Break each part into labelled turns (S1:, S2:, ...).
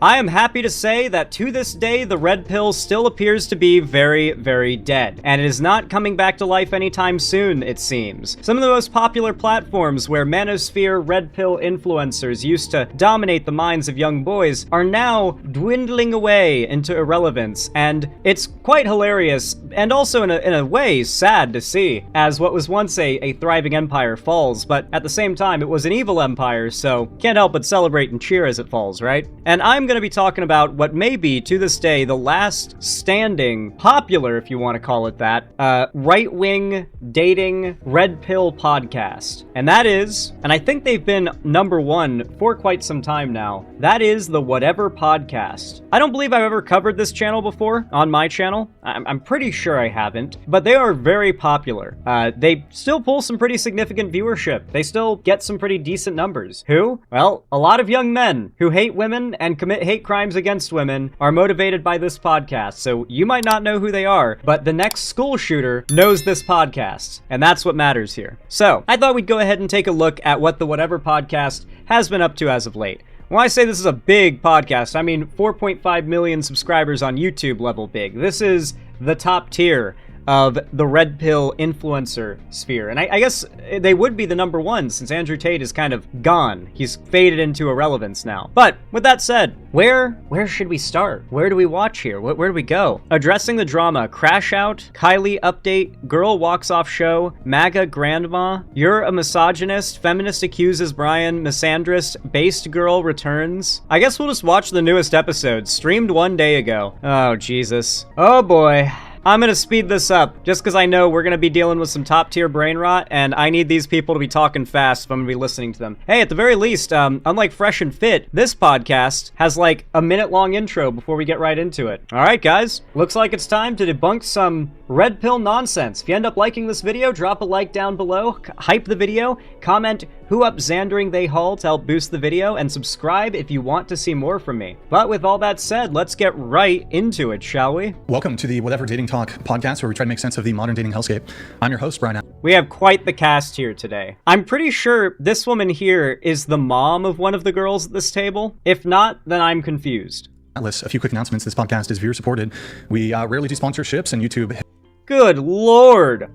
S1: I am happy to say that to this day, the red pill still appears to be very, very dead, and it is not coming back to life anytime soon, it seems. Some of the most popular platforms where manosphere red pill influencers used to dominate the minds of young boys are now dwindling away into irrelevance, and it's quite hilarious, and also in a way sad to see, as what was once a thriving empire falls, but at the same time, it was an evil empire, so can't help but celebrate and cheer as it falls, right? And I'm going to be talking about what may be, to this day, the last standing, popular, if you want to call it that, right-wing dating red pill podcast. And that is, and I think they've been #1 for quite some time now, that is the Whatever Podcast. I don't believe I've ever covered this channel before on my channel. I'm pretty sure I haven't, but they are very popular. They still pull some pretty significant viewership. They still get some pretty decent numbers. Who? Well, a lot of young men who hate women and commit hate crimes against women are motivated by this podcast, so you might not know who they are, but the next school shooter knows this podcast, and that's what matters here. So, I thought we'd go ahead and take a look at what the Whatever Podcast has been up to as of late. When I say this is a big podcast, I mean 4.5 million subscribers on YouTube level big. This is the top tier of the red pill influencer sphere. And I guess they would be the #1 since Andrew Tate is kind of gone. He's faded into irrelevance now. But with that said, where should we start? Where do we watch here? Where do we go? Addressing the drama, Crash Out, Kylie Update, Girl Walks Off Show, MAGA Grandma, You're a Misogynist, Feminist Accuses Brian, Misandrist, Based Girl Returns. I guess we'll just watch the newest episode, streamed 1 day ago. Oh, Jesus. Oh boy. I'm gonna speed this up, just because I know we're gonna be dealing with some top-tier brain rot, and I need these people to be talking fast if I'm gonna be listening to them. Hey, at the very least, unlike Fresh and Fit, this podcast has like a minute-long intro before we get right into it. Alright guys, looks like it's time to debunk some red pill nonsense. If you end up liking this video, drop a like down below, hype the video, comment who up Xandering they haul to help boost the video, and subscribe if you want to see more from me. But with all that said, let's get right into it, shall we?
S2: Welcome to the Whatever Dating Talk podcast, where we try to make sense of the modern dating hellscape. I'm your host, Brian.
S1: We have quite the cast here today. I'm pretty sure this woman here is the mom of one of the girls at this table. If not, then I'm confused.
S2: A few quick announcements. This podcast is viewer supported. We rarely do sponsorships, and YouTube...
S1: Good lord.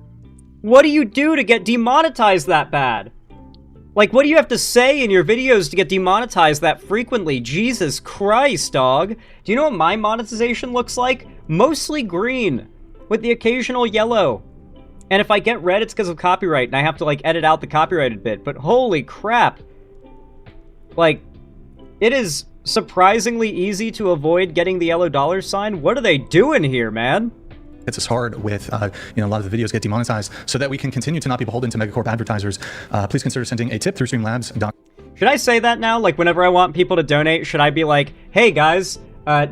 S1: What do you do to get demonetized that bad? Like, what do you have to say in your videos to get demonetized that frequently? Jesus Christ, dog. Do you know what my monetization looks like? Mostly green, with the occasional yellow. And if I get red, it's because of copyright, and I have to, like, edit out the copyrighted bit. But holy crap. Like, it is surprisingly easy to avoid getting the yellow dollar sign. What are they doing here, man?
S2: Hits us hard with, a lot of the videos get demonetized, so that we can continue to not be beholden to megacorp advertisers. Please consider sending a tip through streamlabs.com.
S1: Should I say that now? Like, whenever I want people to donate, should I be like, hey guys,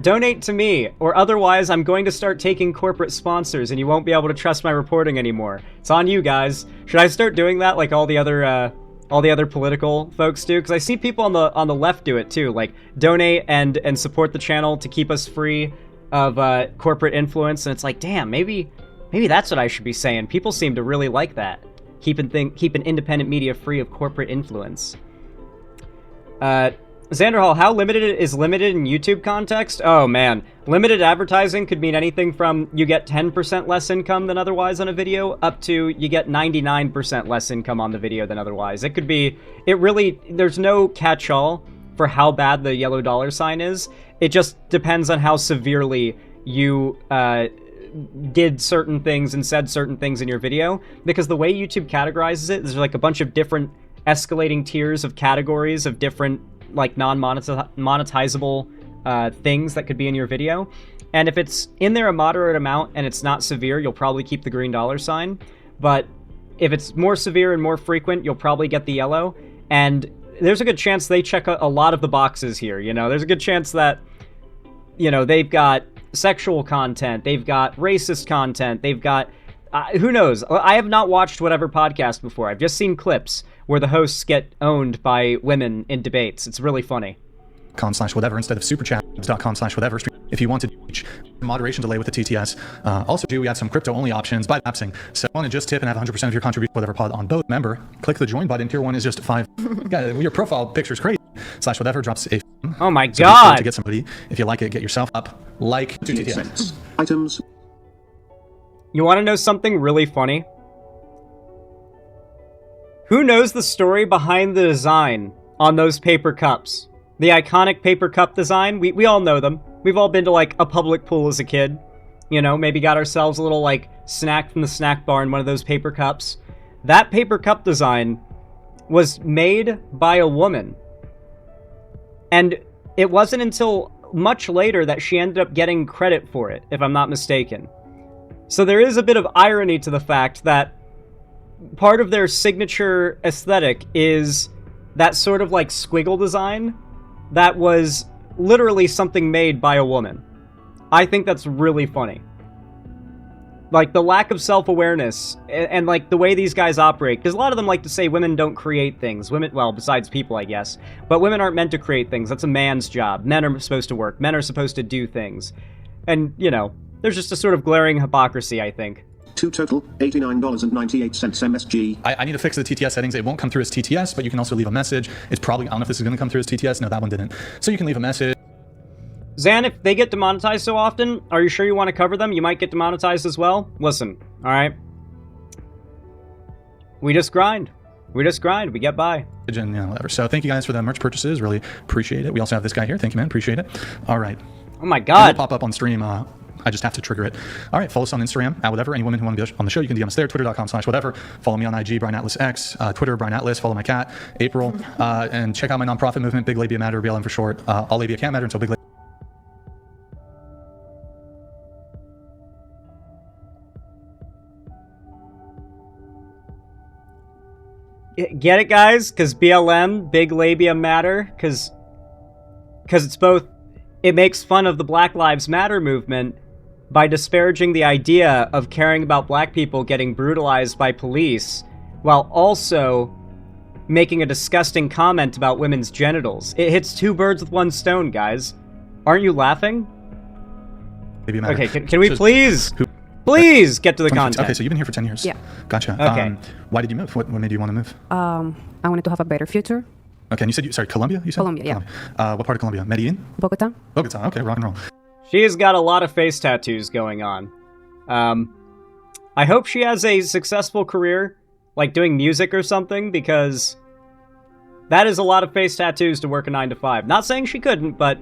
S1: donate to me, or otherwise I'm going to start taking corporate sponsors and you won't be able to trust my reporting anymore. It's on you guys. Should I start doing that like all the other political folks do? Because I see people on the left do it too, like donate and support the channel to keep us free of corporate influence, and it's like, damn, maybe that's what I should be saying. People seem to really like that. Keeping independent media free of corporate influence. Xanderhall, how limited is limited in YouTube context? Oh man, limited advertising could mean anything from you get 10% less income than otherwise on a video, up to you get 99% less income on the video than otherwise. It could be, there's no catch-all for how bad the yellow dollar sign is. It just depends on how severely you did certain things and said certain things in your video, because the way YouTube categorizes it, there's like a bunch of different escalating tiers of categories of different like non-monetizable things that could be in your video. And if it's in there a moderate amount and it's not severe, you'll probably keep the green dollar sign. But if it's more severe and more frequent, you'll probably get the yellow. And there's a good chance they check a lot of the boxes here, you know? There's a good chance that, you know, they've got sexual content, they've got racist content, they've got... who knows? I have not watched Whatever Podcast before. I've just seen clips where the hosts get owned by women in debates. It's really funny.
S2: .com/whatever instead of superchat.com/whatever. If you want to reach moderation delay with the TTS. Also, we got some crypto-only options by lapsing. So if you want to just tip and have 100% of your contribution whatever pod on both, remember, click the join button. Tier 1 is just 5. Your profile picture is crazy. /whatever drops a
S1: Oh my
S2: So be sure
S1: god!
S2: to get somebody. If you like it, get yourself up. Like
S3: 58 cents. Items.
S1: You want to know something really funny? Who knows the story behind the design on those paper cups? The iconic paper cup design? We all know them. We've all been to, like, a public pool as a kid. You know, maybe got ourselves a little, like, snack from the snack bar in one of those paper cups. That paper cup design was made by a woman. And it wasn't until much later that she ended up getting credit for it, if I'm not mistaken. So there is a bit of irony to the fact that part of their signature aesthetic is that sort of like squiggle design that was literally something made by a woman. I think that's really funny. Like, the lack of self-awareness and like the way these guys operate, because a lot of them like to say women don't create things. Women, well, besides people, I guess, but women aren't meant to create things. That's a man's job. Men are supposed to work. Men are supposed to do things. And, you know, there's just a sort of glaring hypocrisy, I think.
S3: To total, $89.98 MSG.
S2: I need to fix the TTS settings. It won't come through as TTS, but you can also leave a message. It's probably, I don't know if this is going to come through as TTS. No, that one didn't. So you can leave a message.
S1: Zan, if they get demonetized so often, are you sure you want to cover them? You might get demonetized as well. Listen, alright? We just grind. We just grind. We get by.
S2: And, you know, whatever. So thank you guys for the merch purchases. Really appreciate it. We also have this guy here. Thank you, man. Appreciate it. All right.
S1: Oh my god.
S2: It'll pop up on stream. I just have to trigger it. All right, follow us on Instagram, @whatever. Any women who want to be on the show, you can DM us there, twitter.com/whatever. Follow me on IG, Brian Atlas X, Twitter, Brian Atlas. Follow my cat, April. And check out my nonprofit movement, Big Labia Matter, BLM for short. All labia can't matter until Big Labia.
S1: Get it, guys? Because BLM, Big Labia Matter, because it's both, it makes fun of the Black Lives Matter movement by disparaging the idea of caring about black people getting brutalized by police, while also making a disgusting comment about women's genitals. It hits two birds with one stone, guys. Aren't you laughing?
S2: Labia Matter.
S1: Okay, can we please get to the content?
S2: Okay, so you've been here for 10 years.
S4: Yeah.
S2: Gotcha.
S1: Okay.
S2: Why did you move? What made you want to move?
S4: I wanted to have a better future.
S2: Okay, and you said, sorry, Colombia, you said?
S4: Colombia, yeah.
S2: What part of Colombia? Medellin?
S4: Bogota.
S2: Bogota, okay, rock and roll.
S1: She has got a lot of face tattoos going on. I hope she has a successful career, like doing music or something, because that is a lot of face tattoos to work a 9 to 5. Not saying she couldn't, but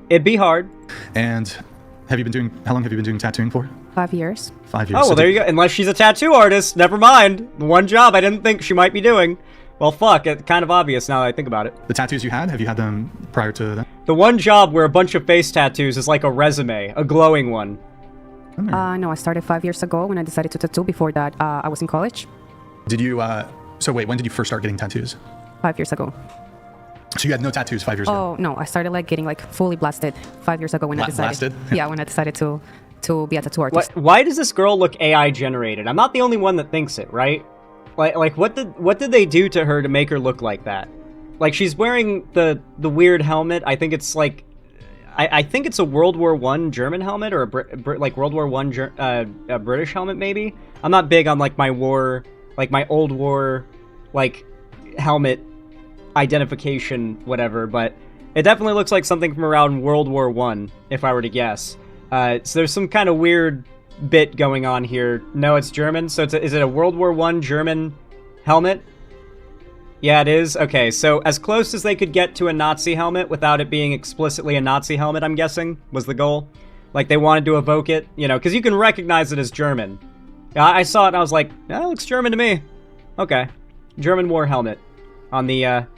S1: it'd be hard.
S2: And how long have you been doing tattooing for?
S4: 5 years.
S2: 5 years.
S1: Oh, well, there you go. Unless she's a tattoo artist, never mind. The one job I didn't think she might be doing. Well, fuck, it's kind of obvious now that I think about it.
S2: The tattoos you had, have you had them prior to that?
S1: The one job where a bunch of face tattoos is like a resume, a glowing one.
S4: No, I started 5 years ago when I decided to tattoo. Before that, I was in college.
S2: Did you, so wait, when did you first start getting tattoos?
S4: 5 years ago.
S2: So you had no tattoos 5 years ago?
S4: Oh, no, I started like getting like fully blasted 5 years ago when I decided.
S2: Blasted?
S4: Yeah, when I decided to be a tattoo artist.
S1: Why does this girl look AI generated? I'm not the only one that thinks it, right? Like what did they do to her to make her look like that? Like, she's wearing the weird helmet. I think it's like, I think it's a World War I German helmet, or like World War I a British helmet maybe. I'm not big on like my old war like helmet identification whatever, but it definitely looks like something from around World War I if I were to guess. So there's some kind of weird bit going on here. No, it's German. So is it a World War I German helmet? Yeah, it is. Okay, so as close as they could get to a Nazi helmet without it being explicitly a Nazi helmet, I'm guessing, was the goal. Like, they wanted to evoke it, you know, because you can recognize it as German. I saw it and I was like, that looks German to me. Okay. German war helmet on the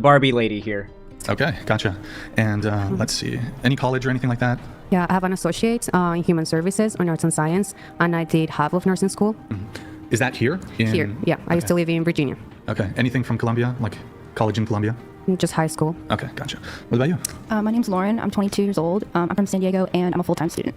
S1: Barbie lady here.
S2: Okay, gotcha. And let's see, any college or anything like that?
S4: Yeah, I have an associate in human services on arts and science, and I did half of nursing school.
S2: Mm-hmm. Is that here?
S4: Here, yeah. I used to live in Virginia.
S2: Okay. Anything from Columbia, like college in Columbia?
S4: Just high school.
S2: Okay, gotcha. What about you?
S5: My name's Lauren. I'm 22 years old. I'm from San Diego, and I'm a full-time student.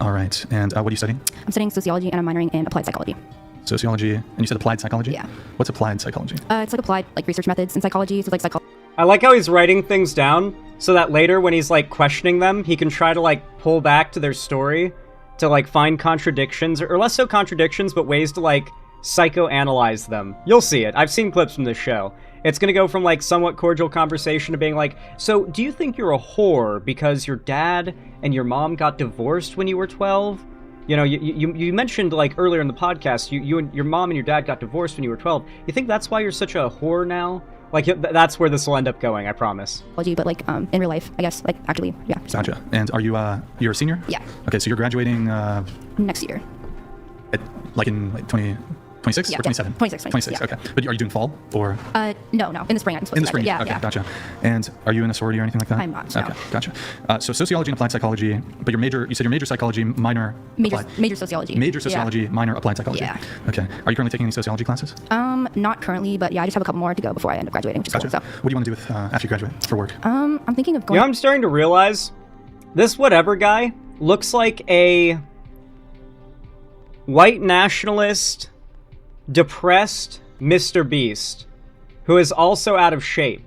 S2: All right. And what are you studying?
S5: I'm studying sociology, and I'm minoring in applied psychology.
S2: Sociology, and you said applied psychology?
S5: Yeah.
S2: What's applied psychology?
S5: It's like applied like research methods in psychology. So it's like psychology.
S1: I like how he's writing things down so that later when he's like questioning them, he can try to like pull back to their story to like find contradictions, or less so contradictions, but ways to like psychoanalyze them. You'll see it. I've seen clips from this show. It's gonna go from like somewhat cordial conversation to being like, so do you think you're a whore because your dad and your mom got divorced when you were 12? You know, you mentioned like earlier in the podcast, you and your mom and your dad got divorced when you were 12. You think that's why you're such a whore now? Like, that's where this will end up going, I promise.
S5: But like in real life, I guess, like actually, yeah.
S2: Gotcha. And are you you're a senior?
S5: Yeah.
S2: Okay, so you're graduating
S5: Next year.
S2: like in like 26
S5: Yeah,
S2: or 27?
S5: 26.
S2: 26,
S5: Yeah.
S2: okay. But are you doing fall or?
S5: No, in the spring I'm supposed
S2: In the
S5: to
S2: spring?
S5: graduate.
S2: Okay,
S5: Yeah.
S2: gotcha. And are you in a sorority or anything like that?
S5: I'm not, no.
S2: Okay, gotcha. So sociology and applied psychology, but you said your major psychology, minor applied.
S5: Major sociology.
S2: Major sociology, minor applied psychology.
S5: Yeah.
S2: Okay. Are you currently taking any sociology classes?
S5: Not currently, but yeah, I just have a couple more to go before I end up graduating, which is
S2: Gotcha.
S5: cool. So,
S2: What do you want to do with after you graduate for work?
S5: I'm thinking of
S1: You
S5: going.
S1: know, I'm starting to realize this whatever guy looks like a white nationalist, depressed Mr. Beast, who is also out of shape.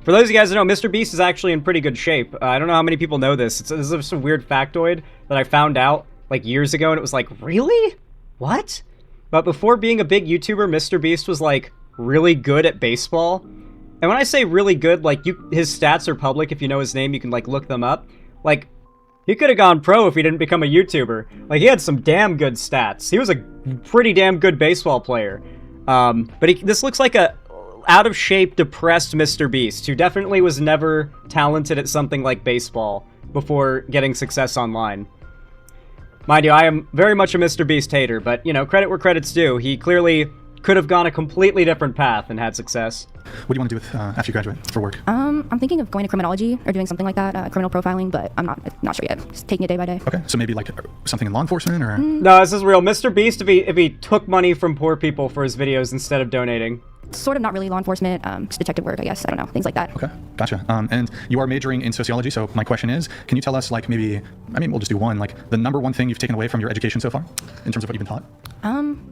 S1: For those of you guys that know, Mr. Beast is actually in pretty good shape. I don't know how many people know this. This is just a weird factoid that I found out like years ago, and it was like, really? What? But before being a big YouTuber, Mr. Beast was like really good at baseball. And when I say really good, like his stats are public. If you know his name, you can like look them up. Like, he could have gone pro if he didn't become a YouTuber. Like, he had some damn good stats. He was a pretty damn good baseball player. But this looks like a out-of-shape, depressed Mr. Beast, who definitely was never talented at something like baseball before getting success online. Mind you, I am very much a Mr. Beast hater, but, you know, credit where credit's due. He clearly could have gone a completely different path and had success.
S2: What do you want to do with after you graduate for work?
S5: I'm thinking of going to criminology or doing something like that, criminal profiling, but I'm not sure yet. Just taking it day by day.
S2: Okay, so maybe like something in law enforcement or?
S1: No, this is real. Mr. Beast, if he took money from poor people for his videos instead of donating.
S5: Sort of not really law enforcement, just detective work, I guess. I don't know, things like that.
S2: Okay, gotcha. And you are majoring in sociology, so my question is, can you tell us like maybe, I mean, we'll just do one, like the number one thing you've taken away from your education so far in terms of what you've been taught?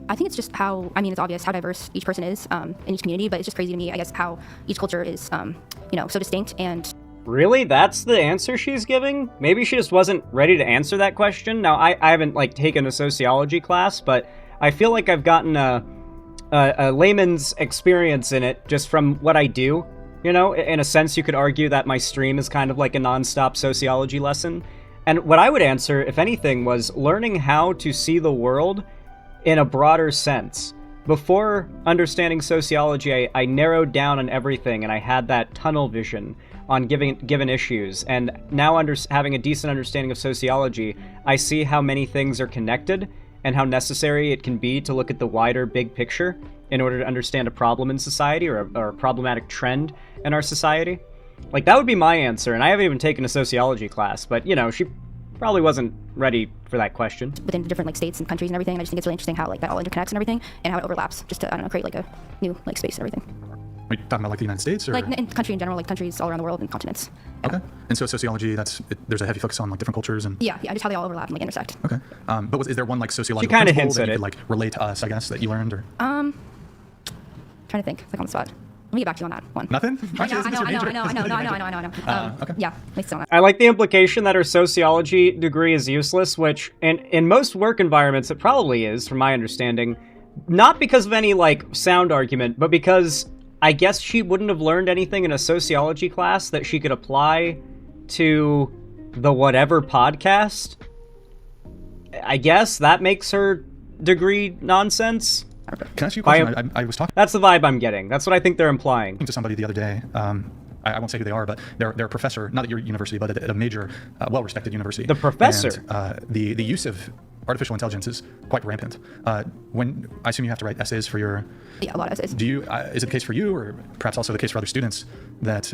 S5: I think it's just how, I mean, it's obvious how diverse each person is in each community, but it's just crazy to me, I guess, how each culture is, so distinct and...
S1: Really? That's the answer she's giving? Maybe she just wasn't ready to answer that question. Now, I haven't, like, taken a sociology class, but I feel like I've gotten a layman's experience in it just from what I do. You know, in a sense, you could argue that my stream is kind of like a non-stop sociology lesson. And what I would answer, if anything, was learning how to see the world in a broader sense. Before understanding sociology, I narrowed down on everything, and I had that tunnel vision on given issues. And now having a decent understanding of sociology, I see how many things are connected and how necessary it can be to look at the wider big picture in order to understand a problem in society or a problematic trend in our society. Like, that would be my answer, and I haven't even taken a sociology class, but, you know, she probably wasn't ready for that question.
S5: Within different, like, states and countries and everything, I just think it's really interesting how, like, that all interconnects and everything, and how it overlaps, just to, I don't know, create, like, a new, like, space and everything.
S2: Are you talking about like the United States or?
S5: Like, in country in general, like, countries all around the world and continents.
S2: Okay. And so sociology, there's a heavy focus on like different cultures and.
S5: Yeah, just how they all overlap and, like, intersect.
S2: Okay. But is there one like sociological
S1: She kinda
S2: principle
S1: hints
S2: that
S1: at
S2: you
S1: it.
S2: could like relate to us, I guess, that you learned or?
S5: Trying to think, like, on the spot. Let me get back to you on that one.
S2: Nothing?
S5: I know.
S2: Okay.
S5: Yeah, let's on that.
S1: I like the implication that her sociology degree is useless, which in most work environments it probably is, from my understanding. Not because of any, like, sound argument, but because I guess she wouldn't have learned anything in a sociology class that she could apply to the whatever podcast. I guess that makes her degree nonsense.
S2: Can I ask you a question? I was talking
S1: That's the vibe I'm getting. That's what I think they're implying.
S2: to somebody the other day. I won't say who they are, but they're a professor, not at your university, but at a major, well-respected university.
S1: The professor?
S2: And, the use of artificial intelligence is quite rampant. When I assume you have to write essays for your...
S5: Yeah, a lot of essays.
S2: Do you? Is it the case for you, or perhaps also the case for other students, that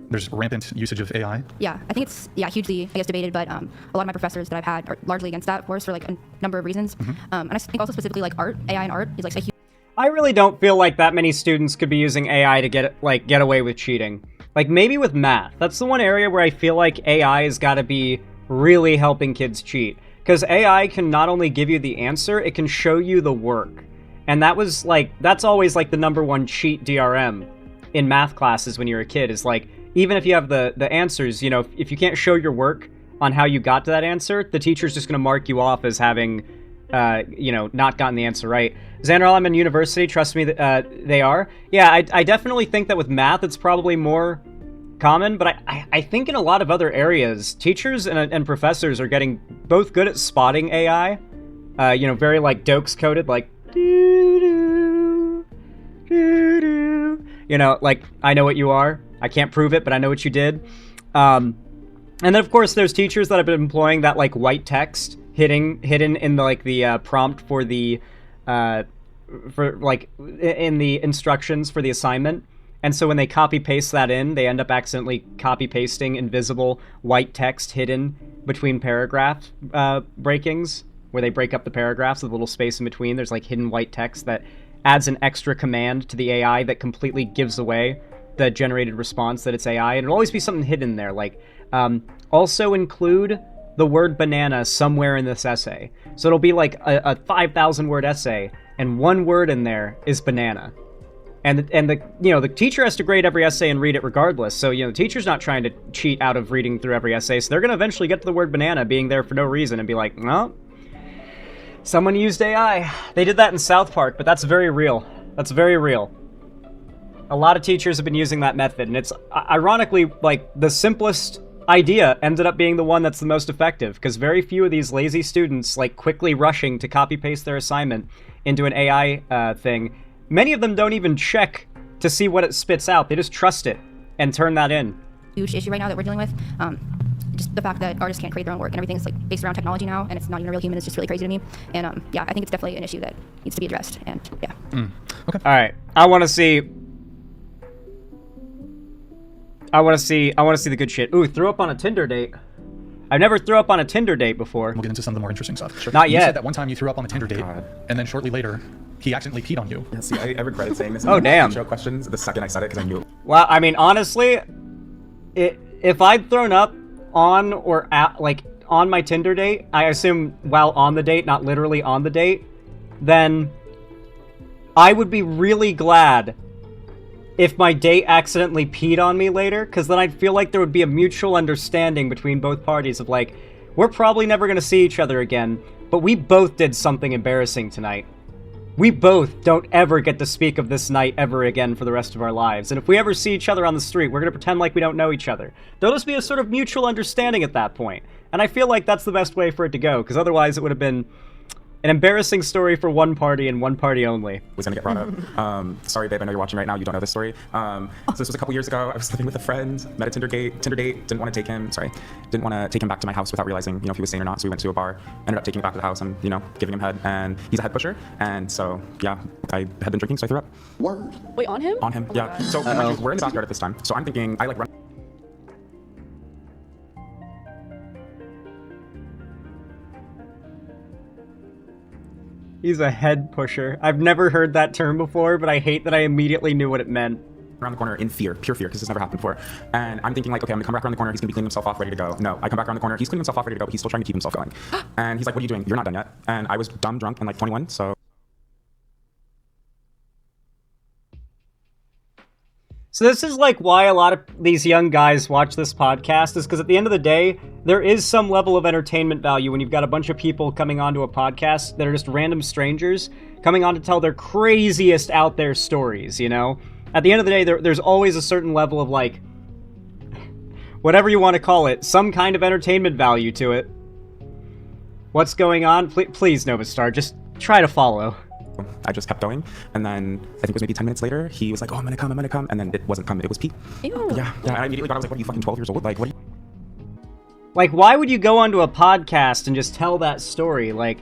S2: there's rampant usage of AI?
S5: Yeah, I think it's hugely, I guess, debated, but a lot of my professors that I've had are largely against that, of course, for like a number of reasons. And I think also specifically like art, AI and art is like a huge...
S1: I really don't feel like that many students could be using AI to get away with cheating. Like, maybe with math. That's the one area where I feel like AI has got to be really helping kids cheat. Because AI can not only give you the answer, it can show you the work. And that's always like the number one cheat DRM in math classes when you're a kid, is like, even if you have the answers, you know, if you can't show your work on how you got to that answer, the teacher's just going to mark you off as having not gotten the answer right. Xander, I'm in university. Trust me, they are. Yeah, I definitely think that with math, it's probably more common, but I think in a lot of other areas, teachers and professors are getting both good at spotting AI, very like dokes coded, like doo-doo, doo-doo. Like, I know what you are. I can't prove it, but I know what you did. And then of course there's teachers that have been employing that like white text hidden in the prompt for the in the instructions for the assignment. And so when they copy paste that in, they end up accidentally copy pasting invisible white text hidden between paragraph breakings, where they break up the paragraphs with a little space in between. There's like hidden white text that adds an extra command to the AI that completely gives away the generated response that it's AI. And it'll always be something hidden there, like also include the word banana somewhere in this essay. So it'll be like a 5,000 word essay, and one word in there is banana. And the teacher has to grade every essay and read it regardless. So, the teacher's not trying to cheat out of reading through every essay. So they're going to eventually get to the word banana being there for no reason and be like, well, someone used AI. They did that in South Park, but that's very real. That's very real. A lot of teachers have been using that method, and it's ironically like the simplest idea ended up being the one that's the most effective, because very few of these lazy students like quickly rushing to copy paste their assignment into an AI thing. Many of them don't even check to see what it spits out. They just trust it and turn that in.
S5: Huge issue right now that we're dealing with. Just the fact that artists can't create their own work and everything is like based around technology now, and it's not even a real human. Is just really crazy to me. And I think it's definitely an issue that needs to be addressed. And yeah.
S2: Okay.
S1: All right. I want to see the good shit. Ooh, threw up on a Tinder date. I've never threw up on a Tinder date before.
S2: We'll get into some of the more interesting stuff. Sure.
S1: Not yet.
S2: You said that one time you threw up on a Tinder date, and then shortly later, he accidentally peed on you.
S6: Yeah, see, I regretted saying this.
S1: Oh, damn.
S6: Show questions the second I said it because I knew.
S1: Well, I mean, honestly, if I'd thrown up on or at, like, on my Tinder date, I assume while on the date, not literally on the date, then I would be really glad if my date accidentally peed on me later, because then I'd feel like there would be a mutual understanding between both parties of like, we're probably never going to see each other again, but we both did something embarrassing tonight. We both don't ever get to speak of this night ever again for the rest of our lives. And if we ever see each other on the street, we're going to pretend like we don't know each other. There'll just be a sort of mutual understanding at that point. And I feel like that's the best way for it to go, because otherwise it would have been an embarrassing story for one party and one party only.
S6: Was gonna get brought up. Sorry, babe, I know you're watching right now. You don't know this story. So this was a couple years ago. I was living with a friend, met a Tinder date. Didn't want to take him back to my house without realizing, if he was sane or not. So we went to a bar. Ended up taking him back to the house and, giving him head. And he's a head pusher. And so, yeah, I had been drinking, so I threw up.
S3: Word.
S7: Wait, on him?
S6: On him,
S7: Oh
S6: yeah. So we're in the backyard at this time. So I'm thinking, I like run.
S1: He's a head pusher. I've never heard that term before, but I hate that I immediately knew what it meant.
S6: Around the corner in fear, pure fear, because this never happened before. And I'm thinking like, okay, I'm gonna come back around the corner. He's gonna be cleaning himself off, ready to go. No, I come back around the corner. He's cleaning himself off, ready to go, but he's still trying to keep himself going. And he's like, what are you doing? You're not done yet. And I was dumb drunk and like 21, so.
S1: So this is like why a lot of these young guys watch this podcast, is because at the end of the day, there is some level of entertainment value when you've got a bunch of people coming onto a podcast that are just random strangers coming on to tell their craziest out there stories, At the end of the day, there's always a certain level of like, whatever you want to call it, some kind of entertainment value to it. What's going on? Please, Novastar, just try to follow.
S6: I just kept going, and then I think it was maybe 10 minutes later, he was like, oh, I'm gonna come, and then it wasn't come, it was pee.
S7: Ew.
S6: Yeah, and I immediately got, I was like, what are you, fucking 12 years old? Like, what are you?
S1: Like, why would you go onto a podcast and just tell that story? Like,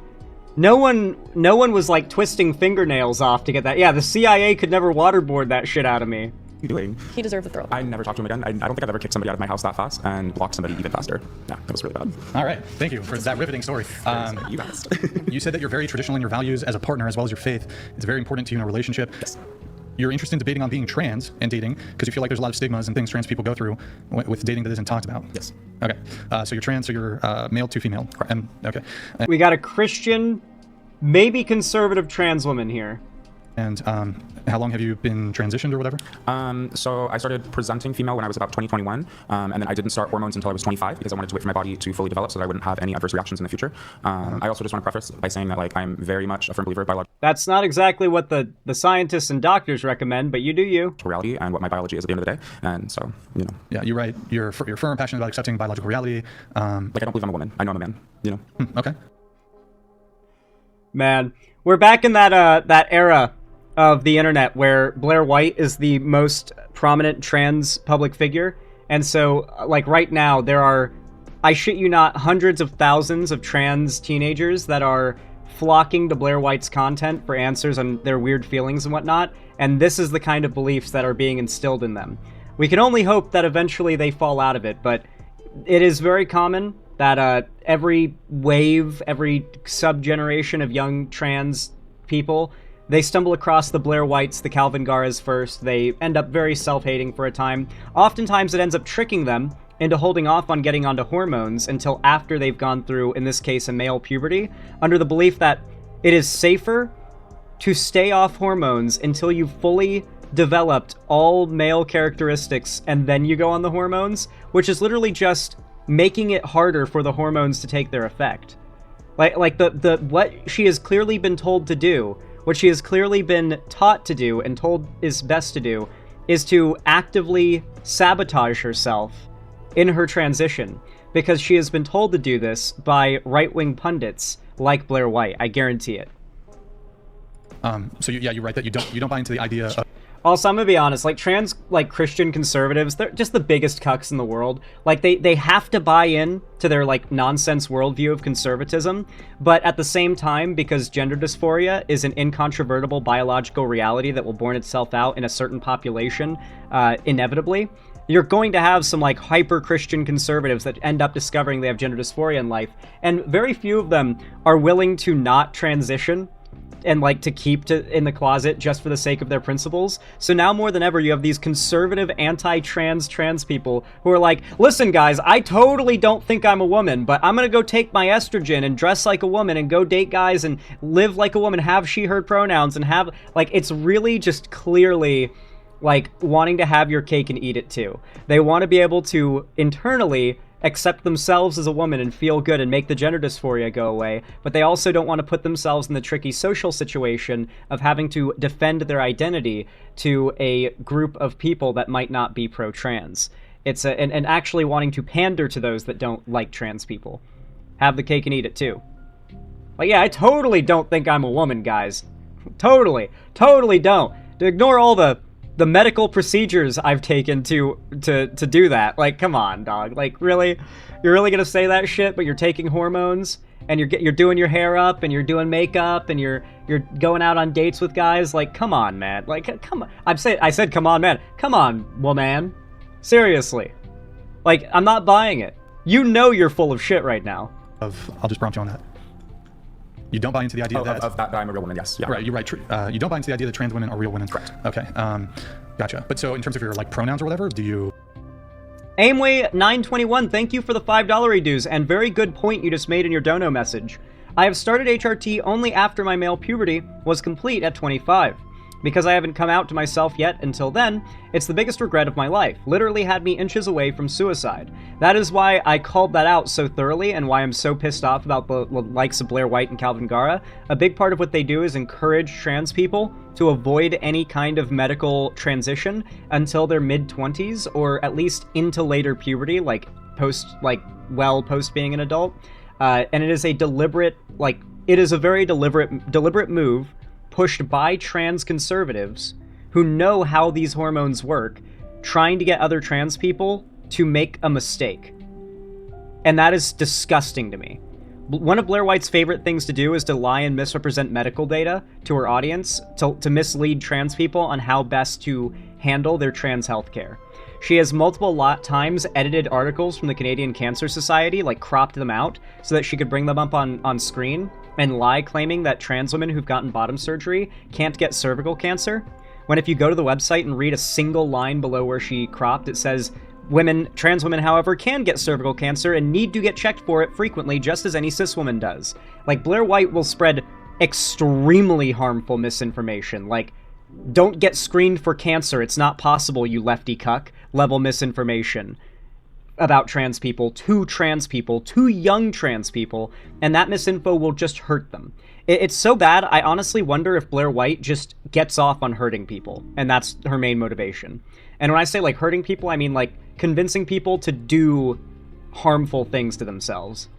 S1: no one was like twisting fingernails off to get that. Yeah, the CIA could never waterboard that shit out of me.
S6: What are you doing?
S7: He deserved the throw.
S6: I never talked to him again. I don't think I've ever kicked somebody out of my house that fast and blocked somebody even faster. Yeah, that was really bad.
S2: All right, thank you for that riveting story.
S6: You asked.
S2: You said that you're very traditional in your values as a partner as well as your faith. It's very important to you in a relationship.
S6: Yes.
S2: You're interested in debating on being trans and dating because you feel like there's a lot of stigmas and things trans people go through with dating that isn't talked about.
S6: Yes.
S2: Okay. So you're trans, so you're male to female.
S6: Correct.
S2: Okay.
S1: We got a Christian, maybe conservative trans woman here.
S2: And how long have you been transitioned or whatever?
S6: So I started presenting female when I was about 2021, and then I didn't start hormones until I was 25 because I wanted to wait for my body to fully develop so that I wouldn't have any adverse reactions in the future. I also just want to preface by saying that like I'm very much a firm believer of biological
S1: That's not exactly what the scientists and doctors recommend, but you do you.
S6: reality and what my biology is at the end of the day. And so, you know,
S2: Yeah, you're right. You're firm, passionate about accepting biological reality.
S6: like I don't believe I'm a woman. I know I'm a man. You know.
S2: Okay.
S1: Man, we're back in that era of the internet where Blair White is the most prominent trans public figure. And so, like right now, there are, I shit you not, hundreds of thousands of trans teenagers that are flocking to Blair White's content for answers on their weird feelings and whatnot. And this is the kind of beliefs that are being instilled in them. We can only hope that eventually they fall out of it, but it is very common that every wave, every sub-generation of young trans people, they stumble across the Blair Whites, the Calvin Garras first. They end up very self-hating for a time. Oftentimes it ends up tricking them into holding off on getting onto hormones until after they've gone through, in this case, a male puberty, under the belief that it is safer to stay off hormones until you've fully developed all male characteristics and then you go on the hormones, which is literally just making it harder for the hormones to take their effect. Like the what she has clearly been told to do, what she has clearly been taught to do and told is best to do, is to actively sabotage herself in her transition, because she has been told to do this by right-wing pundits like Blair White. I guarantee it.
S2: So you're right that you don't buy into the idea of.
S1: Also, I'm gonna be honest, like trans, like Christian conservatives, they're just the biggest cucks in the world. Like they have to buy in to their like nonsense worldview of conservatism, but at the same time, because gender dysphoria is an incontrovertible biological reality that will born itself out in a certain population, inevitably, you're going to have some like hyper Christian conservatives that end up discovering they have gender dysphoria in life, and very few of them are willing to not transition and like to keep in the closet just for the sake of their principles. So now more than ever, you have these conservative anti-trans people who are like, listen guys, I totally don't think I'm a woman, but I'm gonna go take my estrogen and dress like a woman and go date guys and live like a woman, have she, her pronouns, and have, like, it's really just clearly like wanting to have your cake and eat it too. They want to be able to internally accept themselves as a woman and feel good and make the gender dysphoria go away, but they also don't want to put themselves in the tricky social situation of having to defend their identity to a group of people that might not be pro-trans. It's and actually wanting to pander to those that don't like trans people. Have the cake and eat it too. Like, yeah, I totally don't think I'm a woman, guys. Totally don't. Ignore all the medical procedures I've taken to do that. Like, come on, dog. Like, really? You're really gonna say that shit, but you're taking hormones, and you're doing your hair up, and you're doing makeup, and you're going out on dates with guys? Like, come on, man. Like, come on. I said, come on, man. Come on, woman. Seriously. Like, I'm not buying it. You know you're full of shit right now.
S2: I'll just prompt you on that. You don't buy into the idea
S6: that I'm a real woman, yes. Yeah.
S2: Right, you're right. You don't buy into the idea that trans women are real women.
S6: Correct.
S2: Okay, gotcha. But so in terms of your like pronouns or whatever, do you...
S1: Aimway921, thank you for the $5 reduce, and very good point you just made in your dono message. I have started HRT only after my male puberty was complete at 25. Because I haven't come out to myself yet until then, it's the biggest regret of my life. Literally had me inches away from suicide. That is why I called that out so thoroughly and why I'm so pissed off about the likes of Blair White and Calvin Garra. A big part of what they do is encourage trans people to avoid any kind of medical transition until their mid-20s, or at least into later puberty, like post being an adult. And it is a deliberate, very deliberate move pushed by trans conservatives who know how these hormones work, trying to get other trans people to make a mistake. And that is disgusting to me. One of Blair White's favorite things to do is to lie and misrepresent medical data to her audience, to mislead trans people on how best to handle their trans healthcare. She has multiple times edited articles from the Canadian Cancer Society, like cropped them out, so that she could bring them up on screen, and lie claiming that trans women who've gotten bottom surgery can't get cervical cancer, when if you go to the website and read a single line below where she cropped, it says, trans women, however, can get cervical cancer and need to get checked for it frequently, just as any cis woman does. Like, Blair White will spread extremely harmful misinformation, like, don't get screened for cancer, it's not possible, you lefty cuck, level misinformation about trans people, to young trans people, and that misinfo will just hurt them. It's so bad, I honestly wonder if Blair White just gets off on hurting people, and that's her main motivation. And when I say, like, hurting people, I mean, like, convincing people to do harmful things to themselves.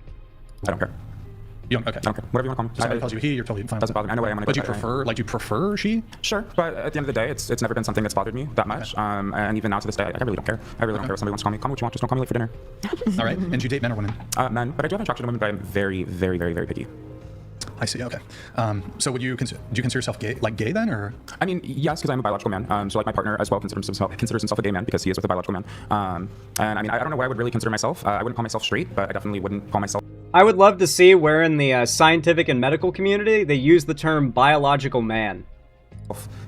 S6: I don't care.
S2: You don't, okay.
S6: I don't care. Whatever you want to call me.
S2: Somebody calls you he, you're totally fine.
S6: Doesn't bother me. I know what I am when I
S2: But
S6: go
S2: you
S6: to bed.
S2: prefer, like, you prefer she?
S6: Sure, but at the end of the day, it's never been something that's bothered me that much. And even now to this day, I really don't care. I really don't care if somebody wants to call me. Call me what you want. Just don't call me late for dinner.
S2: All right. And do you date men or women?
S6: Men, but I do have an attraction to women, but I'm very, very, very, very picky.
S2: I see. Okay. So do you consider yourself gay, like gay then, or? I
S6: mean, yes, because I'm a biological man. So like my partner as well considers himself a gay man because he is with a biological man. And I mean, I don't know what I would really consider myself. I wouldn't call myself straight, but I definitely wouldn't call myself.
S1: I would love to see where in the scientific and medical community they use the term biological man.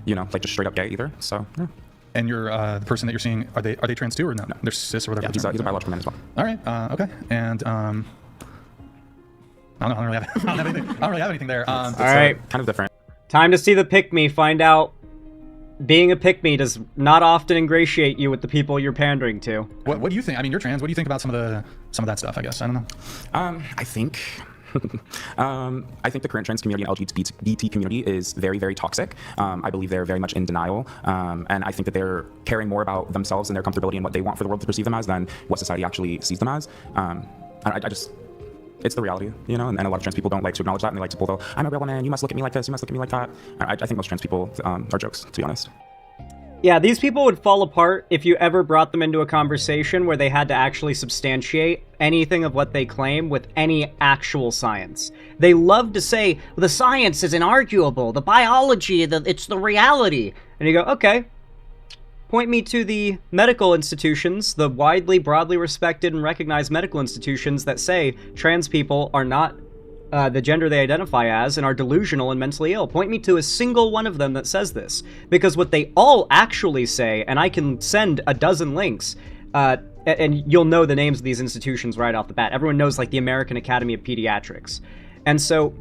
S6: You know, like just straight up gay either. So. Yeah.
S2: And you're the person that you're seeing, are they trans too or no? They're cis or whatever.
S6: Yeah, he's a biological man as well.
S2: All right. Okay. And I don't really have anything there.
S1: All right.
S6: Kind of different.
S1: Time to see the pick-me. Find out being a pick-me does not often ingratiate you with the people you're pandering to.
S2: What do you think? I mean, you're trans. What do you think about some of that stuff? I guess I don't know.
S6: I think. I think the current trans community and LGBT community is very, very toxic. I believe they're very much in denial. And I think that they're caring more about themselves and their comfortability and what they want for the world to perceive them as than what society actually sees them as. It's the reality, you know, and a lot of trans people don't like to acknowledge that, and they like to pull the, I'm a real woman, you must look at me like this, you must look at me like that. I think most trans people are jokes, to be honest.
S1: Yeah, these people would fall apart if you ever brought them into a conversation where they had to actually substantiate anything of what they claim with any actual science. They love to say, the science is inarguable, the biology, it's the reality. And you go, okay, point me to the medical institutions, the widely, broadly respected and recognized medical institutions that say trans people are not the gender they identify as and are delusional and mentally ill. Point me to a single one of them that says this. Because what they all actually say, and I can send a dozen links, and you'll know the names of these institutions right off the bat. Everyone knows, like, the American Academy of Pediatrics. And so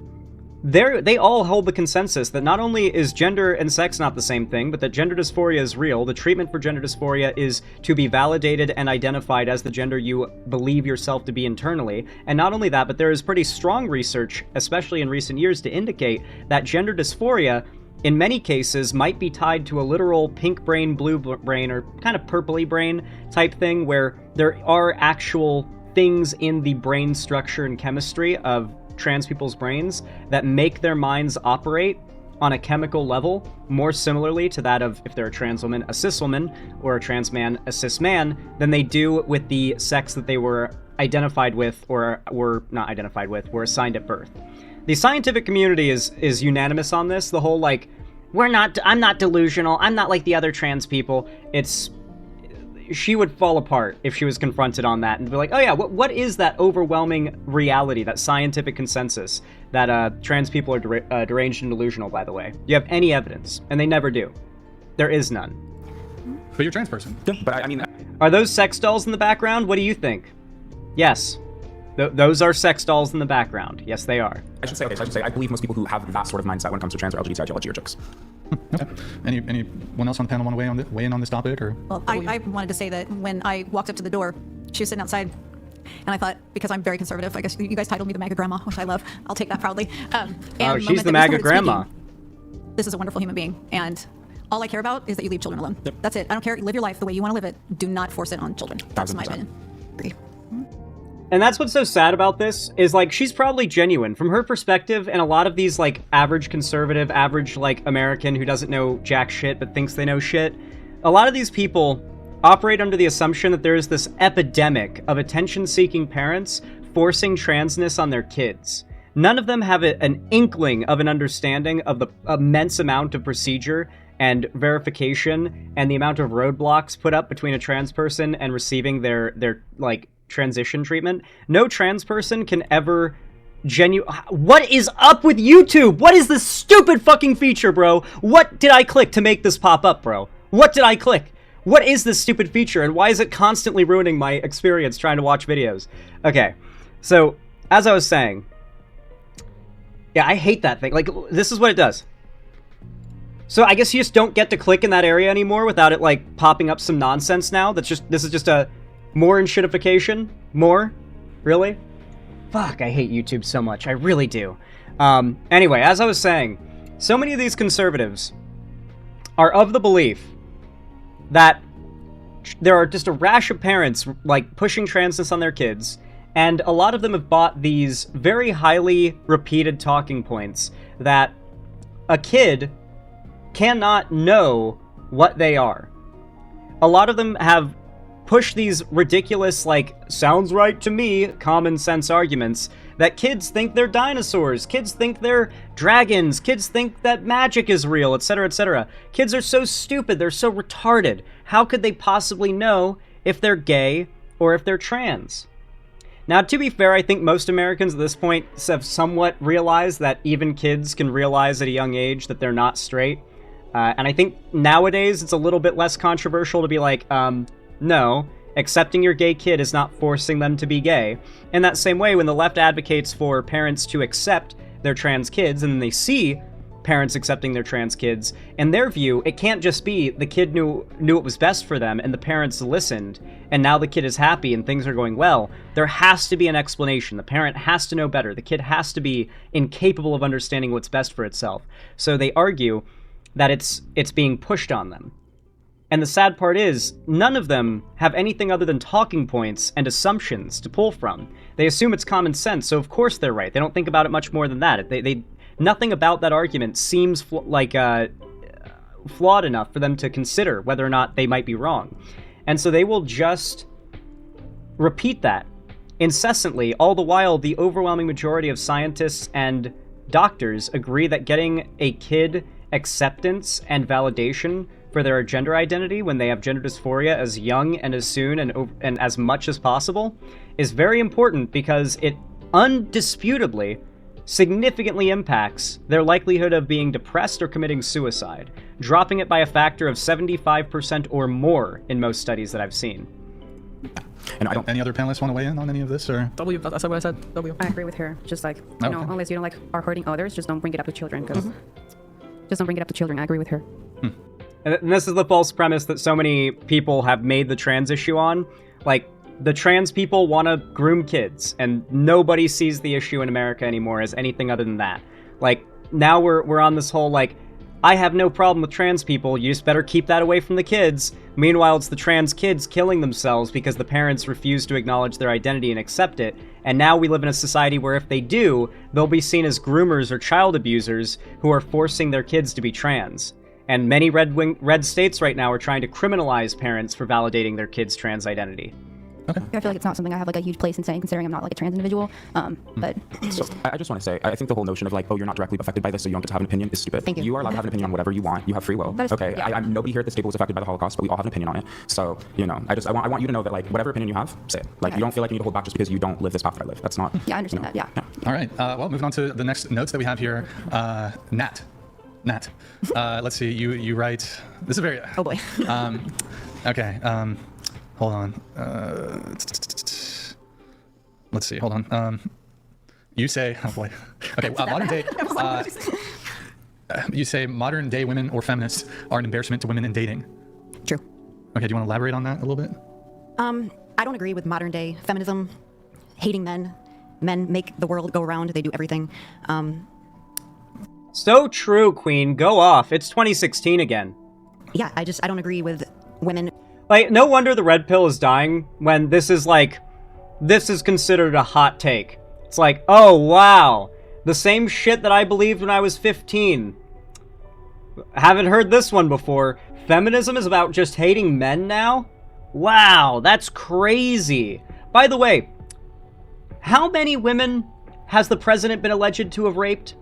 S1: they all hold the consensus that not only is gender and sex not the same thing, but that gender dysphoria is real. The treatment for gender dysphoria is to be validated and identified as the gender you believe yourself to be internally. And not only that, but there is pretty strong research, especially in recent years, to indicate that gender dysphoria, in many cases, might be tied to a literal pink brain, blue brain, or kind of purpley brain type thing, where there are actual things in the brain structure and chemistry of trans people's brains that make their minds operate on a chemical level more similarly to that of, if they're a trans woman, a cis woman, or a trans man, a cis man, than they do with the sex that they were identified with or were not identified with, were assigned at birth. The scientific community is unanimous on this. The whole, like, I'm not delusional, I'm not like the other trans people. She would fall apart if she was confronted on that and be like, oh yeah, what is that overwhelming reality, that scientific consensus that trans people are deranged and delusional, by the way? Do you have any evidence? And they never do. There is none.
S2: But you're a trans person.
S6: Yeah, but I mean...
S1: Are those sex dolls in the background? What do you think? Yes. Those are sex dolls in the background. Yes, they are.
S6: I should say, I believe most people who have that sort of mindset when it comes to trans or LGBT ideology are jokes.
S2: Okay. Anyone else on the panel want to weigh in on this topic? Or?
S7: Well, I wanted to say that when I walked up to the door, she was sitting outside, and I thought, because I'm very conservative, I guess you guys titled me the MAGA Grandma, which I love. I'll take that proudly.
S1: And she's the MAGA Grandma.
S7: This is a wonderful human being, and all I care about is that you leave children alone. Yep. That's it. I don't care. Live your life the way you want to live it. Do not force it on children. That's my opinion. Agree.
S1: And that's what's so sad about this, is, like, she's probably genuine. From her perspective, and a lot of these, like, average conservative, average, like, American who doesn't know jack shit but thinks they know shit, a lot of these people operate under the assumption that there is this epidemic of attention-seeking parents forcing transness on their kids. None of them have an inkling of an understanding of the immense amount of procedure and verification and the amount of roadblocks put up between a trans person and receiving their like, transition treatment. No trans person can ever What is up with YouTube? What is this stupid fucking feature, bro? What did I click to make this pop up, bro? What did I click? What is this stupid feature, and why is it constantly ruining my experience trying to watch videos? Okay, so, as I was saying, Yeah, I hate that thing. Like, this is what it does. So I guess you just don't get to click in that area anymore without it, like, popping up some nonsense now? This is just a more enshittification? More? Really? Fuck, I hate YouTube so much. I really do. Anyway, as I was saying, so many of these conservatives are of the belief that there are just a rash of parents, like, pushing transness on their kids, and a lot of them have bought these very highly repeated talking points that a kid cannot know what they are. A lot of them have pushed these ridiculous, like, sounds right to me, common sense arguments that kids think they're dinosaurs, kids think they're dragons, kids think that magic is real, etc., etc. Kids are so stupid, they're so retarded. How could they possibly know if they're gay or if they're trans? Now, to be fair, I think most Americans at this point have somewhat realized that even kids can realize at a young age that they're not straight. And I think nowadays it's a little bit less controversial to be like, no, accepting your gay kid is not forcing them to be gay. In that same way, when the left advocates for parents to accept their trans kids, and then they see parents accepting their trans kids, in their view, it can't just be the kid knew what was best for them and the parents listened, and now the kid is happy and things are going well. There has to be an explanation. The parent has to know better. The kid has to be incapable of understanding what's best for itself. So they argue that it's being pushed on them. And the sad part is, none of them have anything other than talking points and assumptions to pull from. They assume it's common sense, so of course they're right. They don't think about it much more than that. Nothing about that argument seems flawed enough for them to consider whether or not they might be wrong. And so they will just repeat that incessantly, all the while the overwhelming majority of scientists and doctors agree that getting a kid acceptance and validation for their gender identity when they have gender dysphoria as young and as soon and as much as possible is very important, because it undisputably significantly impacts their likelihood of being depressed or committing suicide, dropping it by a factor of 75% or more in most studies that I've seen.
S6: And I don't.
S2: Any other panelists want to weigh in on any of this, or?
S8: W, that's what I said. W.
S4: I agree with her. Just like, you know, unless you don't like are hurting others, just don't bring it up to children. Because just don't bring it up to children. I agree with her.
S1: And this is the false premise that so many people have made the trans issue on. Like, the trans people want to groom kids, and nobody sees the issue in America anymore as anything other than that. Like, now we're on this whole, like, I have no problem with trans people, you just better keep that away from the kids. Meanwhile, it's the trans kids killing themselves because the parents refuse to acknowledge their identity and accept it. And now we live in a society where if they do, they'll be seen as groomers or child abusers who are forcing their kids to be trans. And many red states right now are trying to criminalize parents for validating their kids' trans identity.
S5: I feel like it's not something I have like a huge place in saying, considering I'm not like a trans individual. But it's just.
S6: I just want to say, I think the whole notion of like, oh, you're not directly affected by this, so you don't get to have an opinion is stupid.
S5: Thank you.
S6: You are allowed to have an opinion on whatever you want. You have free will.
S5: Okay.
S6: Yeah. Nobody here at this table was affected by the Holocaust, but we all have an opinion on it. So, you know, I want you to know that like whatever opinion you have, say it. Like, you don't feel like you need to hold back just because you don't live this path that I live. That's not.
S5: Yeah, I understand that. Yeah.
S2: All right. Well, moving on to the next notes that we have here. Nat. Let's see. You write. This is very.
S7: Oh boy.
S2: Okay. Hold on. Let's see. Hold on. You say. Oh boy. Okay. Modern day. You say modern day women or feminists are an embarrassment to women in dating.
S7: True.
S2: Okay. Do you want to elaborate on that a little bit?
S7: I don't agree with modern day feminism, hating men. Men make the world go around. They do everything.
S1: So true, Queen. Go off. It's 2016 again.
S7: Yeah, I don't agree with women.
S1: Like, no wonder the red pill is dying when this is considered a hot take. It's like, oh, wow. The same shit that I believed when I was 15. Haven't heard this one before. Feminism is about just hating men now? Wow, that's crazy. By the way, how many women has the president been alleged to have raped?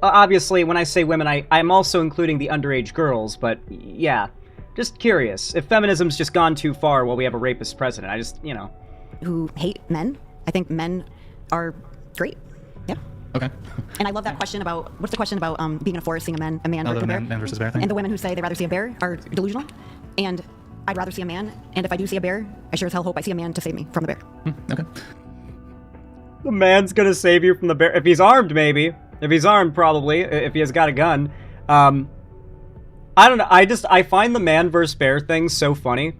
S1: Obviously, when I say women, I'm also including the underage girls, but yeah. Just curious, if feminism's just gone too far while we have a rapist president. I just, you know.
S7: Who hate men. I think men are great. Yeah.
S2: Okay.
S7: And I love that question about, what's the question about being in a forest, seeing a man versus a bear?
S2: Man versus bear thing?
S7: And the women who say they rather see a bear are delusional. And I'd rather see a man, and if I do see a bear, I sure as hell hope I see a man to save me from the bear.
S2: Okay.
S1: The man's gonna save you from the bear. If he's armed, maybe. If he's armed, probably. If he has got a gun. I don't know. I find the man versus bear thing so funny.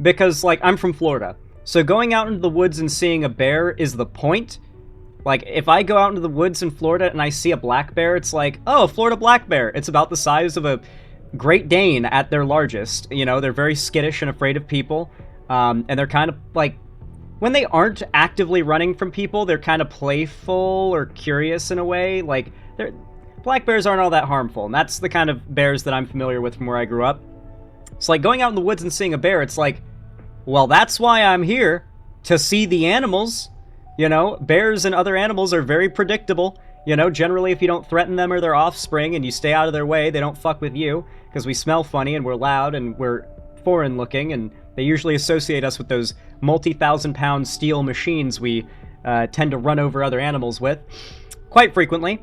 S1: Because, like, I'm from Florida. So going out into the woods and seeing a bear is the point. Like, if I go out into the woods in Florida and I see a black bear, it's like, oh, a Florida black bear. It's about the size of a Great Dane at their largest. You know, they're very skittish and afraid of people. And they're kind of, like, when they aren't actively running from people, they're kind of playful or curious in a way. Like, black bears aren't all that harmful, and that's the kind of bears that I'm familiar with from where I grew up. It's like going out in the woods and seeing a bear, it's like, well, that's why I'm here, to see the animals. You know, bears and other animals are very predictable. You know, generally if you don't threaten them or their offspring and you stay out of their way, they don't fuck with you, because we smell funny and we're loud and we're foreign looking, and they usually associate us with those multi-thousand-pound steel machines we tend to run over other animals with, quite frequently.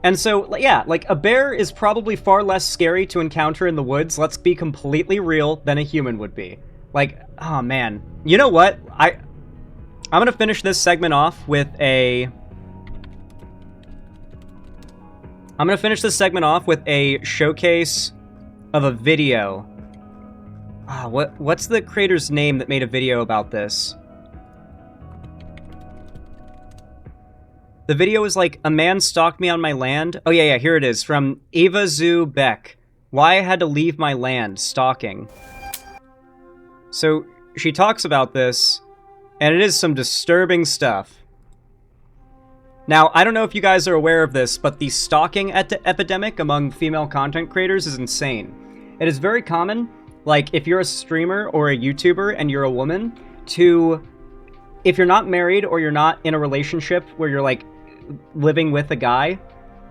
S1: And so, yeah, like, a bear is probably far less scary to encounter in the woods, let's be completely real, than a human would be. Like, oh man. You know what? I'm gonna finish this segment off with a... I'm gonna finish this segment off with a showcase of a video. What's the creator's name that made a video about this? The video is like, a man stalked me on my land. Oh yeah, here it is, from Eva Beck. Why I had to leave my land, stalking. So, she talks about this, and it is some disturbing stuff. Now, I don't know if you guys are aware of this, but the stalking epidemic among female content creators is insane. It is very common, like, if you're a streamer or a YouTuber and you're a woman, if you're not married or you're not in a relationship where you're, like, living with a guy,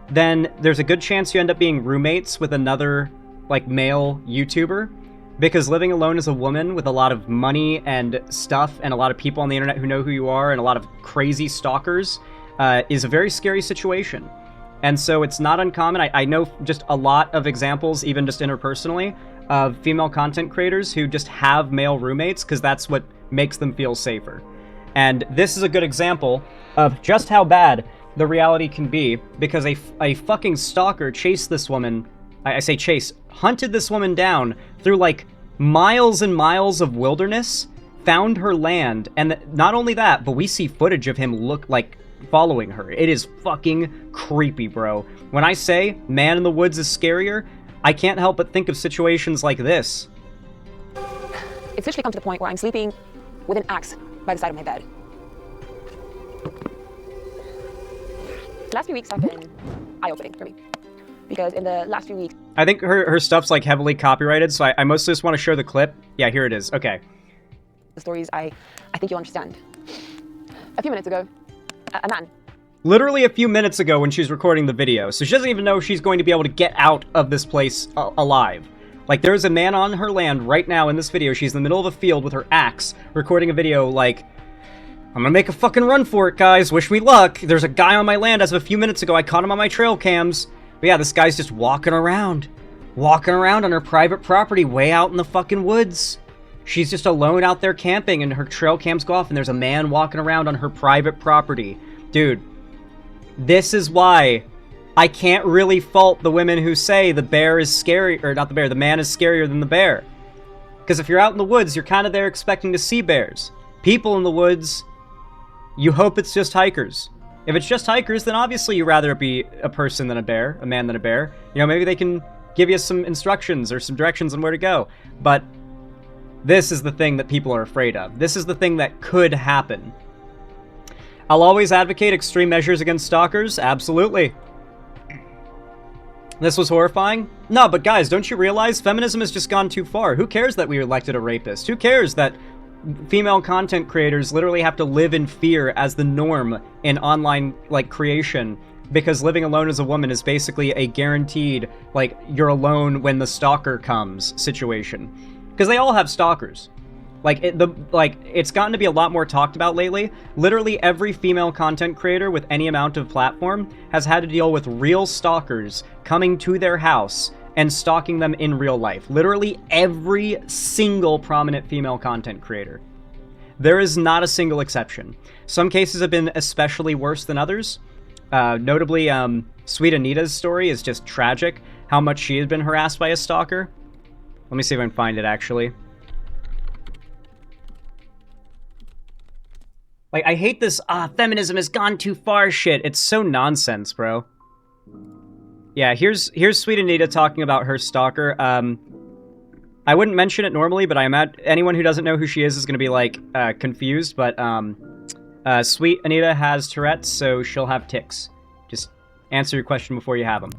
S1: then there's a good chance you end up being roommates with another, like, male YouTuber. Because living alone as a woman with a lot of money and stuff and a lot of people on the internet who know who you are and a lot of crazy stalkers is a very scary situation. And so it's not uncommon. I know just a lot of examples, even just interpersonally, of female content creators who just have male roommates because that's what makes them feel safer. And this is a good example of just how bad the reality can be, because a fucking stalker chased this woman, I say chase, hunted this woman down through, like, miles and miles of wilderness, found her land, and not only that, but we see footage of him following her. It is fucking creepy, bro. When I say man in the woods is scarier, I can't help but think of situations like this.
S8: It's literally come to the point where I'm sleeping with an axe by the side of my bed. The last few weeks have been eye-opening for me. Because in the last few weeks...
S1: I think her stuff's, like, heavily copyrighted, so I mostly just want to show the clip. Yeah, here it is. Okay.
S8: The stories I think you'll understand. A few minutes ago, a man...
S1: Literally a few minutes ago when she's recording the video, so she doesn't even know she's going to be able to get out of this place alive. Like, there's a man on her land right now in this video. She's in the middle of a field with her axe, recording a video like... I'm gonna make a fucking run for it, guys. Wish me luck. There's a guy on my land as of a few minutes ago. I caught him on my trail cams. But yeah, this guy's just walking around on her private property way out in the fucking woods. She's just alone out there camping and her trail cams go off and there's a man walking around on her private property. Dude, this is why I can't really fault the women who say the bear is scary, or not the bear, the man is scarier than the bear. Because if you're out in the woods, you're kind of there expecting to see bears. People in the woods, you hope it's just hikers. If it's just hikers, then obviously you'd rather it be a person than a bear, a man than a bear. You know, maybe they can give you some instructions or some directions on where to go. But this is the thing that people are afraid of. This is the thing that could happen. I'll always advocate extreme measures against stalkers. Absolutely. This was horrifying? No, but guys, don't you realize feminism has just gone too far? Who cares that we elected a rapist? Who cares that female content creators literally have to live in fear as the norm in online, like, creation, because living alone as a woman is basically a guaranteed, like, you're alone when the stalker comes situation. Because they all have stalkers. It's gotten to be a lot more talked about lately. Literally every female content creator with any amount of platform has had to deal with real stalkers coming to their house and stalking them in real life. Literally every single prominent female content creator. There is not a single exception. Some cases have been especially worse than others. Notably, Sweet Anita's story is just tragic, how much she had been harassed by a stalker. Let me see if I can find it, actually. Like, I hate this, feminism has gone too far shit. It's so nonsense, bro. Yeah, here's Sweet Anita talking about her stalker. I wouldn't mention it normally, but anyone who doesn't know who she is going to be, like, confused, but, Sweet Anita has Tourette's, so she'll have tics. Just answer your question before you have them.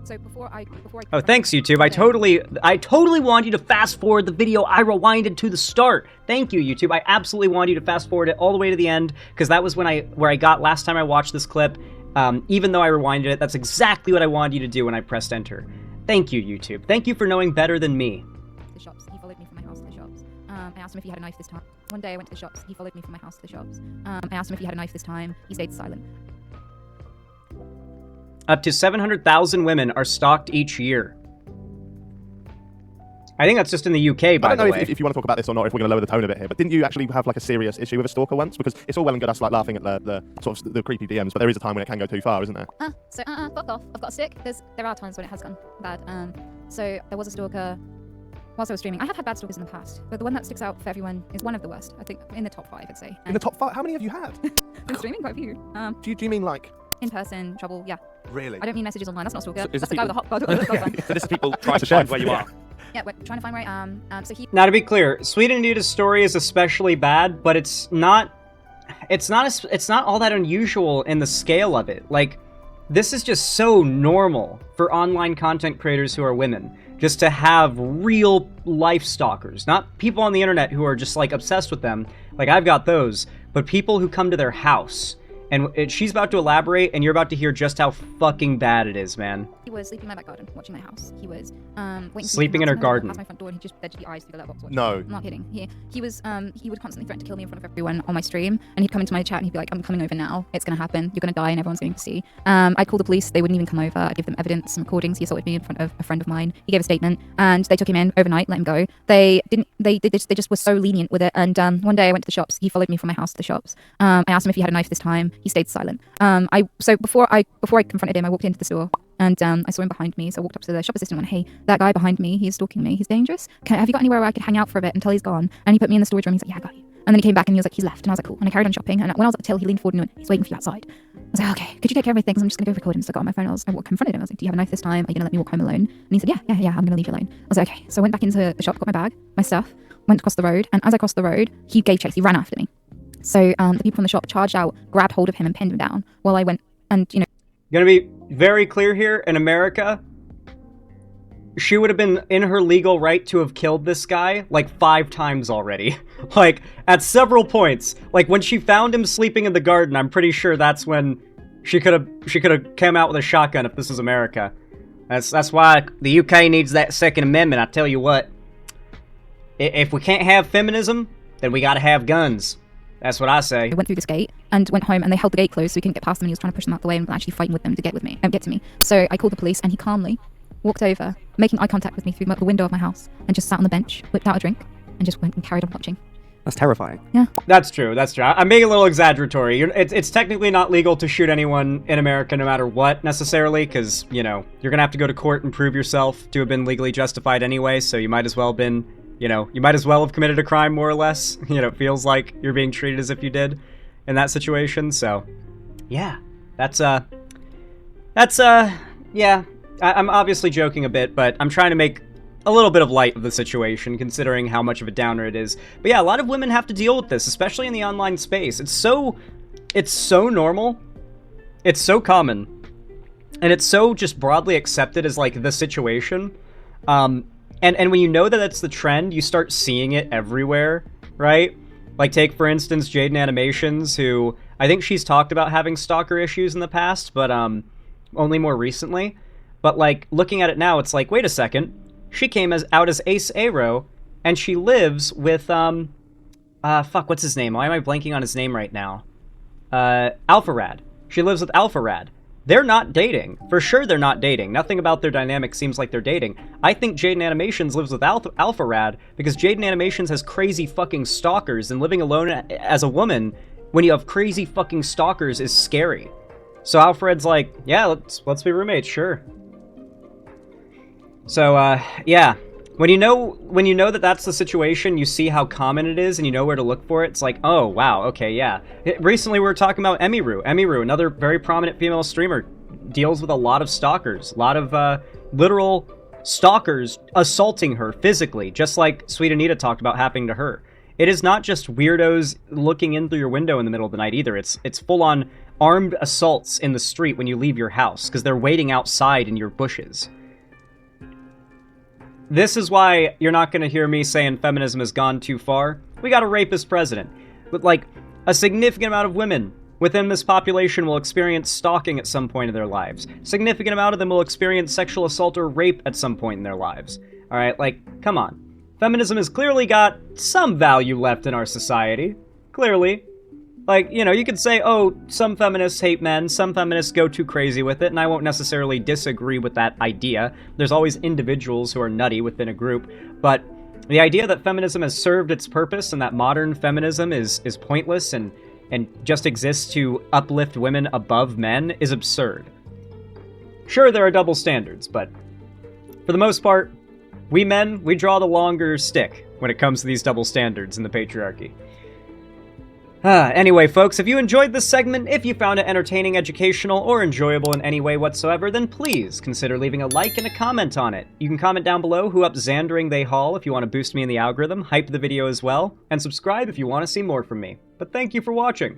S4: So before I
S1: Oh, thanks, YouTube. I totally want you to fast forward the video I rewinded to the start. Thank you, YouTube. I absolutely want you to fast forward it all the way to the end, because that was where I got last time I watched this clip. Even though I rewinded it, that's exactly what I wanted you to do when I pressed enter. Thank you, YouTube. Thank you for knowing better than me.
S5: The shops. He followed me from my house to the shops. I asked him if he had a knife this time. One day I went to the shops. He followed me from my house to the shops. I asked him if he had a knife this time. He stayed silent.
S1: Up to 700,000 women are stalked each year. I think that's just in the UK, by the way.
S9: I don't know if you want to talk about this or not, if we're going to lower the tone a bit here, but didn't you actually have like a serious issue with a stalker once? Because it's all well and good us like laughing at the sort of the creepy DMs, but there is a time when it can go too far, isn't there?
S5: Fuck off. I've got a stick. There are times when it has gone bad. So there was a stalker whilst I was streaming. I have had bad stalkers in the past, but the one that sticks out for everyone is one of the worst. I think in the top 5, I'd say.
S9: In the top 5? How many have you had?
S5: Been streaming quite a few.
S9: Do you mean like...
S5: In person, trouble, yeah.
S9: Really?
S5: I don't mean messages online, that's not a stalker.
S9: So
S5: That's the guy with the hot dog.
S9: So this is people trying to find where you are?
S5: Yeah, we're trying to find where I am. So he...
S1: Now, to be clear, Sweet Anita's story is especially bad, but it's not all that unusual in the scale of it. Like, this is just so normal for online content creators who are women, just to have real life stalkers, not people on the internet who are just like obsessed with them. Like, I've got those, but people who come to their house. And she's about to elaborate, and you're about to hear just how fucking bad it is, man.
S5: He was sleeping in my back garden, watching my house. He was waiting
S1: sleeping in her garden.
S5: Past my front door, and he just fed the eyes through the letterbox.
S9: No.
S5: I'm not kidding. He would constantly threaten to kill me in front of everyone on my stream, and he'd come into my chat and he'd be like, "I'm coming over now. It's gonna happen. You're gonna die, and everyone's going to see." I'd call the police. They wouldn't even come over. I'd give them evidence, some recordings. He assaulted me in front of a friend of mine. He gave a statement, and they took him in overnight, let him go. They just were so lenient with it. And one day I went to the shops. He followed me from my house to the shops. I asked him if he had a knife this time. He stayed silent. So before I confronted him, I walked into the store and I saw him behind me. So I walked up to the shop assistant and went, "Hey, that guy behind me, he's stalking me. He's dangerous. Have you got anywhere where I could hang out for a bit until he's gone?" And he put me in the storage room. He's like, "Yeah, I got you." And then he came back and he was like, "He's left." And I was like, "Cool." And I carried on shopping. And when I was at the till, he leaned forward and went, "He's waiting for you outside." I was like, "Okay, could you take care of my things? I'm just going to go record him." So I got on my phone. I confronted him. I was like, "Do you have a knife this time? Are you going to let me walk home alone?" And he said, Yeah, I'm going to leave you alone. I was like, "Okay." So I went back into the shop, got my bag, my stuff, went across the road. And as I crossed the road, he gave chase. He ran after me. So the people from the shop charged out, grabbed hold of him and pinned him down while I went and,
S1: Gonna be very clear here, in America, she would have been in her legal right to have killed this guy, like 5 times already. Like, at several points. Like, when she found him sleeping in the garden, I'm pretty sure that's when she could have come out with a shotgun if this was America. That's why the UK needs that Second Amendment, I tell you what. If we can't have feminism, then we gotta have guns. That's what I say.
S5: I went through this gate and went home, and they held the gate closed so he couldn't get past them, and he was trying to push them out the way and actually fighting with them to get to me. So I called the police, and he calmly walked over, making eye contact with me through the window of my house, and just sat on the bench, whipped out a drink, and just went and carried on watching.
S9: That's terrifying.
S5: Yeah.
S1: That's true. I'm being a little exaggeratory. It's technically not legal to shoot anyone in America no matter what, necessarily, because, you're going to have to go to court and prove yourself to have been legally justified anyway, so you might as well have committed a crime, more or less. It feels like you're being treated as if you did in that situation, so, yeah. Yeah. I'm obviously joking a bit, but I'm trying to make a little bit of light of the situation, considering how much of a downer it is. But yeah, a lot of women have to deal with this, especially in the online space. It's so normal. It's so common. And it's so just broadly accepted as, like, the situation. And when you know that that's the trend, you start seeing it everywhere, right? Like, take, for instance, Jaden Animations, who I think she's talked about having stalker issues in the past, but only more recently. But, like, looking at it now, it's like, wait a second. She came out as Ace Aero, and she lives with, what's his name? Why am I blanking on his name right now? Alpharad. She lives with Alpharad. they're not dating. For sure they're not dating. Nothing about their dynamic seems like they're dating. I think Jaden Animations lives with Alpha Rad because Jaden Animations has crazy fucking stalkers, and living alone as a woman when you have crazy fucking stalkers is scary. So Alpha Rad's like, yeah, let's be roommates, sure. So, yeah. When you know that that's the situation, you see how common it is, and you know where to look for it, it's like, oh, wow, okay, yeah. Recently we were talking about Emiru. Emiru, another very prominent female streamer, deals with a lot of stalkers. A lot of, literal stalkers assaulting her physically, just like Sweet Anita talked about happening to her. It is not just weirdos looking in through your window in the middle of the night either. It's full-on armed assaults in the street when you leave your house, because they're waiting outside in your bushes. This is why you're not going to hear me saying feminism has gone too far. We got a rapist president. But, like, a significant amount of women within this population will experience stalking at some point in their lives. Significant amount of them will experience sexual assault or rape at some point in their lives. Alright, like, come on. Feminism has clearly got some value left in our society. Clearly. Like, you know, you could say, oh, some feminists hate men, some feminists go too crazy with it, and I won't necessarily disagree with that idea. There's always individuals who are nutty within a group, but the idea that feminism has served its purpose and that modern feminism is pointless and just exists to uplift women above men is absurd. Sure, there are double standards, but for the most part, we men, we draw the longer stick when it comes to these double standards in the patriarchy. Anyway, folks, if you enjoyed this segment, if you found it entertaining, educational, or enjoyable in any way whatsoever, then please consider leaving a like and a comment on it. You can comment down below who up Xandering they haul if you want to boost me in the algorithm, hype the video as well, and subscribe if you want to see more from me. But thank you for watching.